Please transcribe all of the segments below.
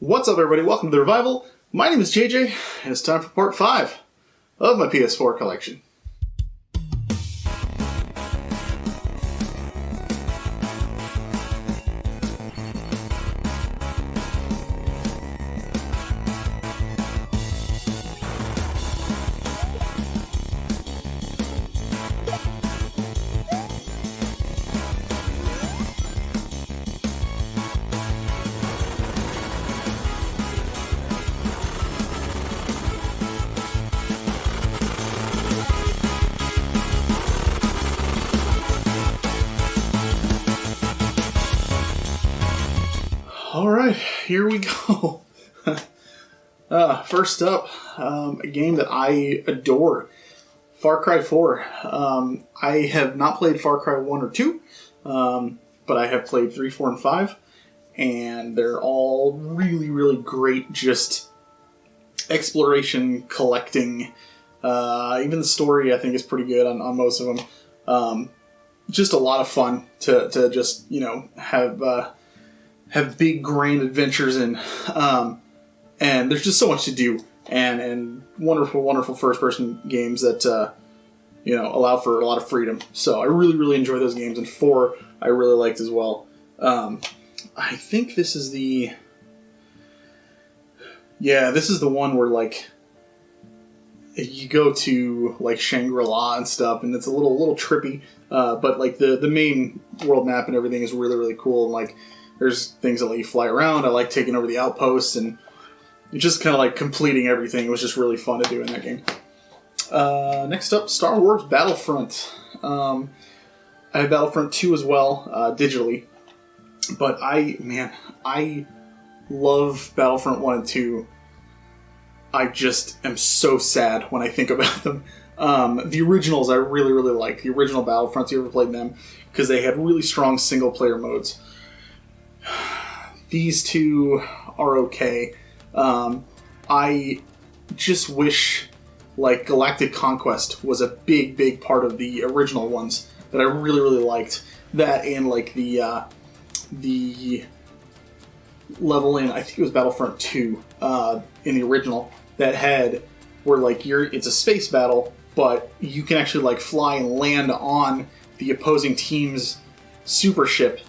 What's up, everybody? Welcome to The Revival. My name is JJ, and it's time for part 5 of my PS4 collection. Alright, here we go. First up, a game that I adore, Far Cry 4. I have not played Far Cry 1 or 2, but I have played 3, 4, and 5, and they're all really, really great, just exploration, collecting. Even the story, I think, is pretty good on most of them. Just a lot of fun to just, have big, grand adventures in. And there's just so much to do. And wonderful, wonderful first-person games that, allow for a lot of freedom. So I really, really enjoy those games. And 4, I really liked as well. I think this is the... Yeah, this is the one where, you go to, Shangri-La and stuff, and it's a little trippy. But, the main world map and everything is really, really cool. And, there's things that let you fly around. I like taking over the outposts and just kind of completing everything. It was just really fun to do in that game. Next up, Star Wars Battlefront. I have Battlefront 2 as well, digitally. But I love Battlefront 1 and 2. I just am so sad when I think about them. The originals I really, really like. The original Battlefronts, you ever played them? Because they had really strong single-player modes. These two are okay. I just wish Galactic Conquest was a big, big part of the original ones that I really, really liked. That and the level in, I think it was Battlefront 2 in the original, that had where it's a space battle, but you can actually fly and land on the opposing team's super ship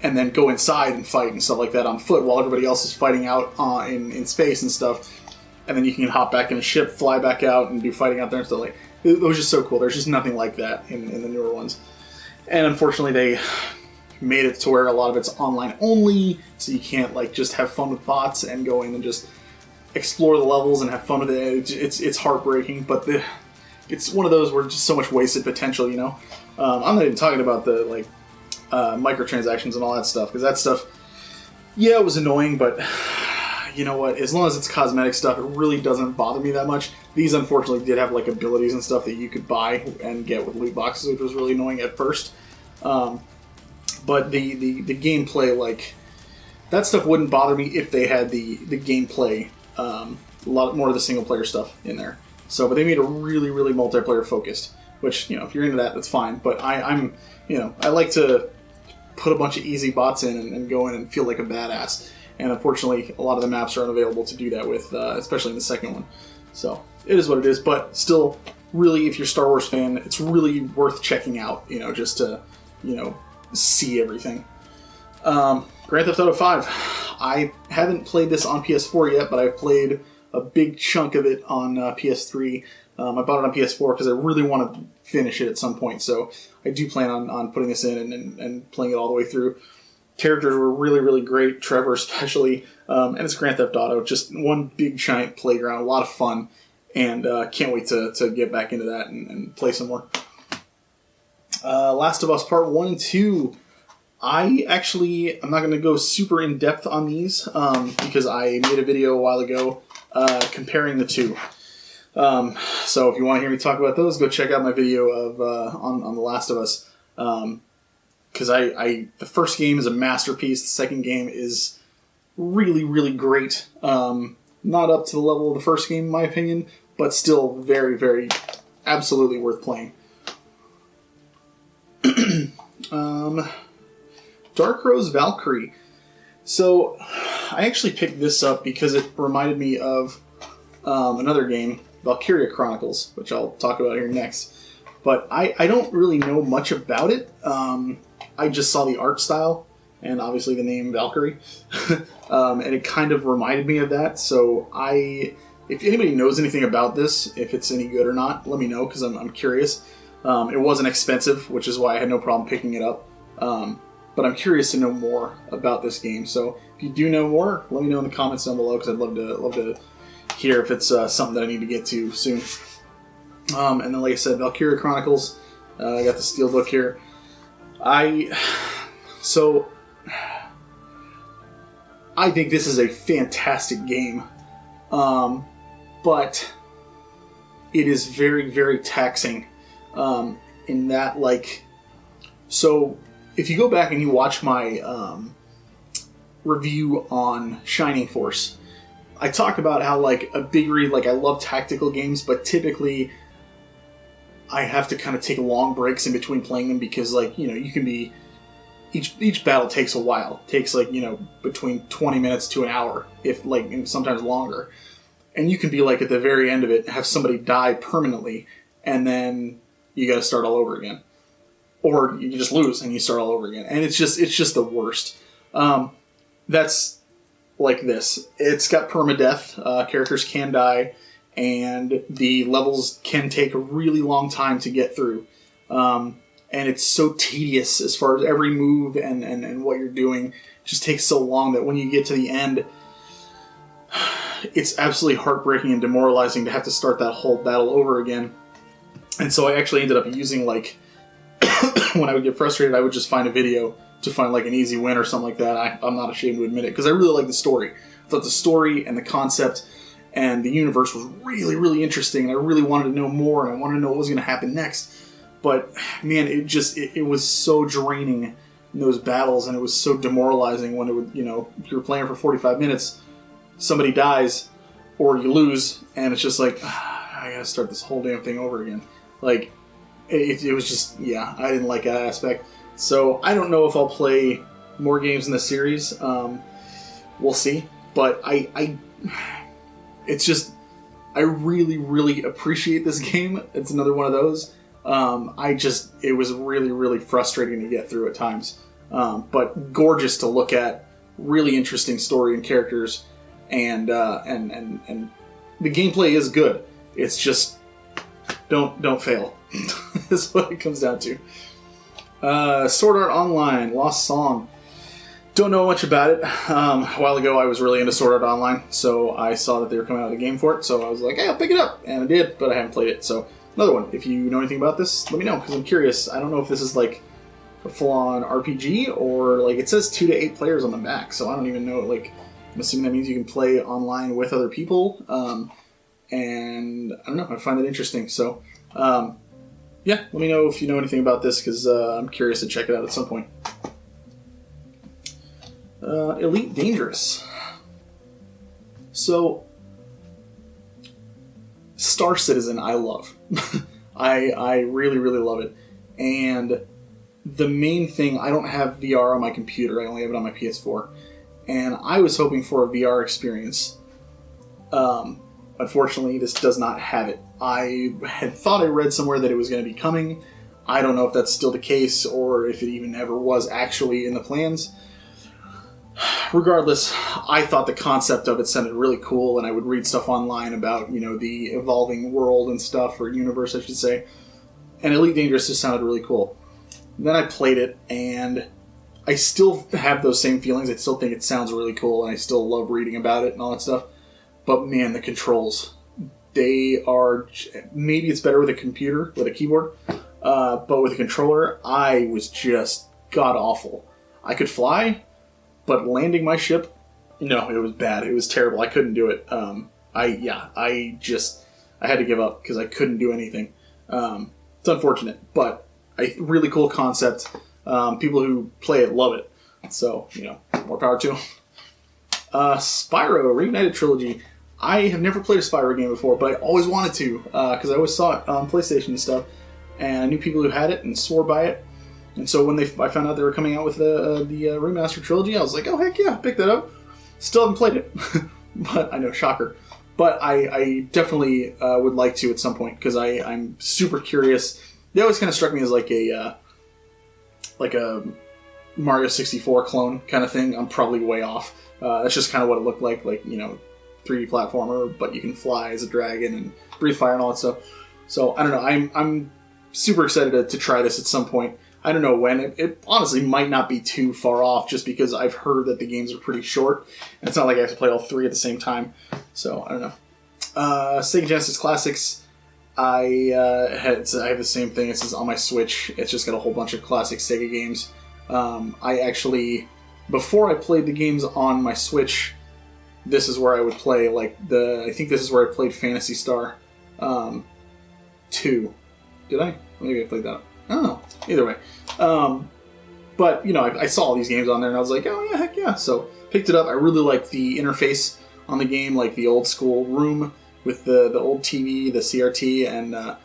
and then go inside and fight and stuff like that on foot while everybody else is fighting out in space and stuff. And then you can hop back in a ship, fly back out, and do fighting out there and stuff. It was just so cool. There's just nothing like that in the newer ones. And unfortunately, they made it to where a lot of it's online only, so you can't just have fun with bots and go in and just explore the levels and have fun with it. It's heartbreaking, but it's one of those where just so much wasted potential, I'm not even talking about the microtransactions and all that stuff, because that stuff, it was annoying, but you know what, as long as it's cosmetic stuff, it really doesn't bother me that much. These unfortunately did have abilities and stuff that you could buy and get with loot boxes, which was really annoying at first. But the gameplay, that stuff wouldn't bother me if they had the gameplay, a lot more of the single player stuff in there. So, but they made it really, really multiplayer focused, which, if you're into that, that's fine. But I'm I like to put a bunch of easy bots in and go in and feel like a badass. And unfortunately, a lot of the maps are unavailable to do that with, especially in the second one. So, it is what it is. But still, really, if you're a Star Wars fan, it's really worth checking out, just to, see everything. Grand Theft Auto 5. I haven't played this on PS4 yet, but I've played a big chunk of it on PS3. I bought it on PS4 because I really want to finish it at some point, so I do plan on putting this in and playing it all the way through. Characters were really, really great, Trevor especially, and it's Grand Theft Auto, just one big giant playground, a lot of fun, and can't wait to get back into that and play some more. Last of Us Part 1 and 2. I'm not going to go super in-depth on these, because I made a video a while ago comparing the two. So if you want to hear me talk about those, go check out my video of on The Last of Us. Because the first game is a masterpiece. The second game is really, really great. Not up to the level of the first game, in my opinion, but still very, very absolutely worth playing. Dark Rose Valkyrie. So, I actually picked this up because it reminded me of another game, Valkyrie Chronicles, which I'll talk about here next. But I don't really know much about it. I just saw the art style and obviously the name Valkyrie. And it kind of reminded me of that. So if anybody knows anything about this, if it's any good or not, let me know because I'm curious. It wasn't expensive, which is why I had no problem picking it up. But I'm curious to know more about this game. So if you do know more, let me know in the comments down below because I'd love to hear if it's something that I need to get to soon. And then, like I said, Valkyrie Chronicles. I got the steelbook here. I think this is a fantastic game, but it is very, very taxing in that, like, so if you go back and you watch my review on Shining Force, I talk about how, like, I love tactical games, but typically I have to kind of take long breaks in between playing them because, like, you know, you can be... Each battle takes a while. It takes, like, you know, between 20 minutes to an hour, if, like, and sometimes longer. And you can be, like, at the very end of it, have somebody die permanently, and then you gotta start all over again. Or you just lose and you start all over again. And it's just the worst. That's like this. It's got permadeath. Characters can die. And the levels can take a really long time to get through. And it's so tedious as far as every move and what you're doing. It just takes so long that when you get to the end, it's absolutely heartbreaking and demoralizing to have to start that whole battle over again. And so I actually ended up using, like, when I would get frustrated, I would just find a video to find, like, an easy win or something like that. I'm not ashamed to admit it, because I really like the story. I thought the story and the concept and the universe was really, really interesting, and I really wanted to know more, and I wanted to know what was going to happen next. But, man, it was so draining in those battles, and it was so demoralizing when it would, you know, if you were playing for 45 minutes, somebody dies, or you lose, and it's just like, I gotta start this whole damn thing over again. Like, it was just, yeah, I didn't like that aspect. So I don't know if I'll play more games in the series. We'll see. But it's just, I really, really appreciate this game. It's another one of those. It was really, really frustrating to get through at times. But gorgeous to look at, really interesting story and characters, and the gameplay is good. It's just, don't fail. That's what it comes down to. Sword Art Online, Lost Song. Don't know much about it. A while ago I was really into Sword Art Online, so I saw that they were coming out with a game for it, so I was like, hey, I'll pick it up. And I did, but I haven't played it. So another one. If you know anything about this, let me know, because I'm curious. I don't know if this is like a full-on RPG, or like it says 2 to 8 players on the back, so I don't even know. Like, I'm assuming that means you can play online with other people. And I don't know, I find it interesting. So yeah, let me know if you know anything about this, because I'm curious to check it out at some point. Elite Dangerous. So, Star Citizen I love. I really, really love it. And the main thing, I don't have VR on my computer, I only have it on my PS4. And I was hoping for a VR experience. Unfortunately, this does not have it. I had thought I read somewhere that it was going to be coming. I don't know if that's still the case, or if it even ever was actually in the plans. Regardless, I thought the concept of it sounded really cool, and I would read stuff online about, you know, the evolving world and stuff, or universe, I should say. And Elite Dangerous just sounded really cool. Then I played it, and I still have those same feelings. I still think it sounds really cool, and I still love reading about it and all that stuff. But man, the controls, they are, maybe it's better with a computer, with a keyboard, but with a controller, I was just god-awful. I could fly, but landing my ship, no, it was bad. It was terrible. I couldn't do it. I had to give up because I couldn't do anything. It's unfortunate, but a really cool concept. People who play it love it. So, you know, more power to them. Spyro Reignited Trilogy. I have never played a Spyro game before, but I always wanted to, because I always saw it on PlayStation and stuff, and I knew people who had it and swore by it. And so when I found out they were coming out with the remastered trilogy, I was like, oh, heck yeah, pick that up. Still haven't played it, but I know, shocker. But I definitely would like to at some point because I'm super curious. They always kind of struck me as like a Mario 64 clone kind of thing. I'm probably way off. That's just kind of what it looked like 3D platformer, but you can fly as a dragon and breathe fire and all that stuff. So I don't know. I'm super excited to try this at some point. I don't know when. It honestly might not be too far off just because I've heard that the games are pretty short. And it's not like I have to play all three at the same time. So I don't know. Sega Genesis Classics. I have the same thing. It says on my Switch. It's just got a whole bunch of classic Sega games. I actually, before I played the games on my Switch, this is where I would play, I think this is where I played Phantasy Star 2. Did I? Maybe I played that. I don't know. Either way. But, I saw all these games on there and I was like, oh yeah, heck yeah. So, picked it up. I really liked the interface on the game, like the old school room with the old TV, the CRT, and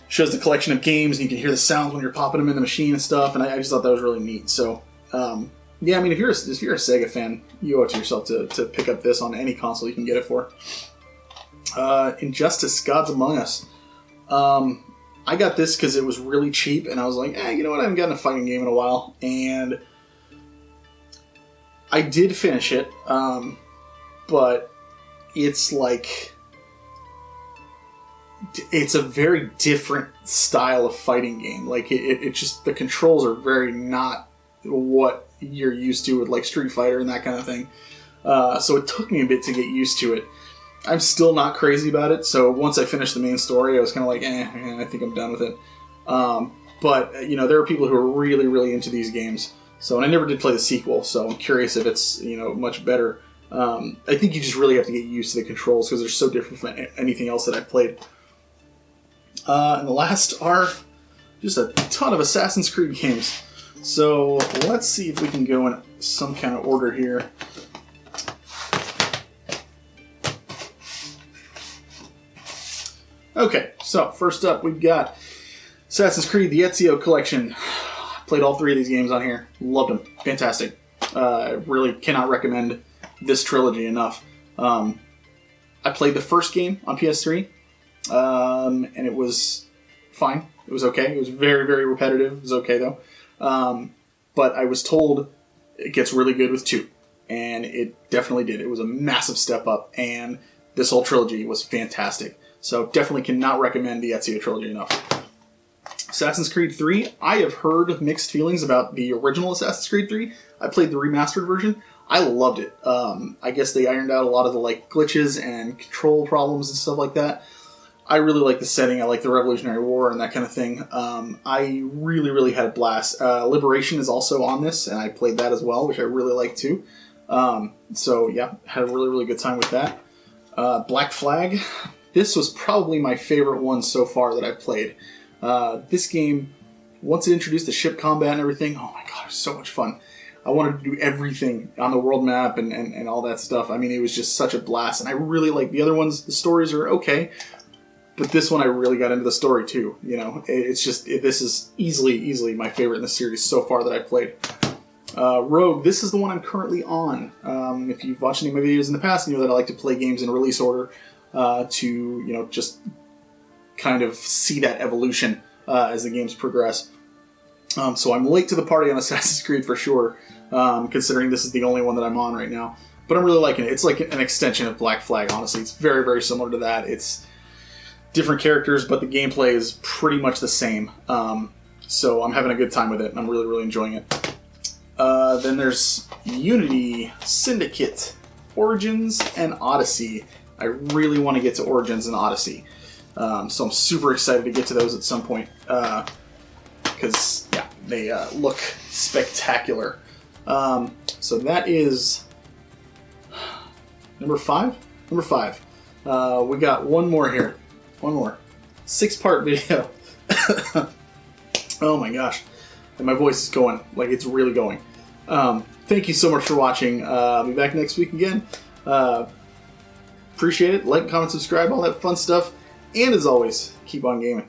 shows the collection of games, and you can hear the sounds when you're popping them in the machine and stuff, and I just thought that was really neat. So, yeah, I mean, if you're a Sega fan, you owe it to yourself to pick up this on any console you can get it for. Injustice: Gods Among Us. I got this because it was really cheap, and I was like, you know what, I haven't gotten a fighting game in a while, and I did finish it, but it's it's a very different style of fighting game. It just, the controls are very not what you're used to with Street Fighter and that kind of thing. So it took me a bit to get used to it. I'm still not crazy about it, so once I finished the main story, I was kind of like, I think I'm done with it. But, there are people who are really, really into these games. So, and I never did play the sequel, so I'm curious if it's, much better. I think you just really have to get used to the controls because they're so different from anything else that I've played. And the last are just a ton of Assassin's Creed games. So let's see if we can go in some kind of order here. Okay, so first up we've got Assassin's Creed, the Ezio Collection. Played all three of these games on here. Loved them. Fantastic. Really cannot recommend this trilogy enough. I played the first game on PS3. And it was fine. It was okay. It was very, very repetitive. It was okay, though. But I was told it gets really good with 2. And it definitely did. It was a massive step up. And this whole trilogy was fantastic. So definitely cannot recommend the Ezio trilogy enough. Assassin's Creed 3. I have heard mixed feelings about the original Assassin's Creed 3. I played the remastered version. I loved it. I guess they ironed out a lot of the glitches and control problems and stuff like that. I really like the setting. I like the Revolutionary War and that kind of thing. I really, really had a blast. Liberation is also on this, and I played that as well, which I really like too. So yeah, had a really, really good time with that. Black Flag. This was probably my favorite one so far that I've played. This game, once it introduced the ship combat and everything, oh my god, it was so much fun. I wanted to do everything on the world map and all that stuff. I mean, it was just such a blast, and I really like the other ones. The stories are okay. But this one, I really got into the story too. It's just, this is easily my favorite in the series so far that I've played. Rogue, this is the one I'm currently on. If you've watched any of my videos in the past, you know that I like to play games in release order to, just kind of see that evolution as the games progress. So I'm late to the party on Assassin's Creed for sure, considering this is the only one that I'm on right now. But I'm really liking it. It's like an extension of Black Flag, honestly. It's very, very similar to that. It's different characters, but the gameplay is pretty much the same. So I'm having a good time with it, and I'm really, really enjoying it. Then there's Unity, Syndicate, Origins, and Odyssey. I really want to get to Origins and Odyssey. So I'm super excited to get to those at some point. Because, yeah, they look spectacular. So that is number 5? Number 5. We got one more here. One more. 6-part video. Oh my gosh. And my voice is going. It's really going. Thank you so much for watching. I'll be back next week again. Appreciate it. Like, comment, subscribe, all that fun stuff. And as always, keep on gaming.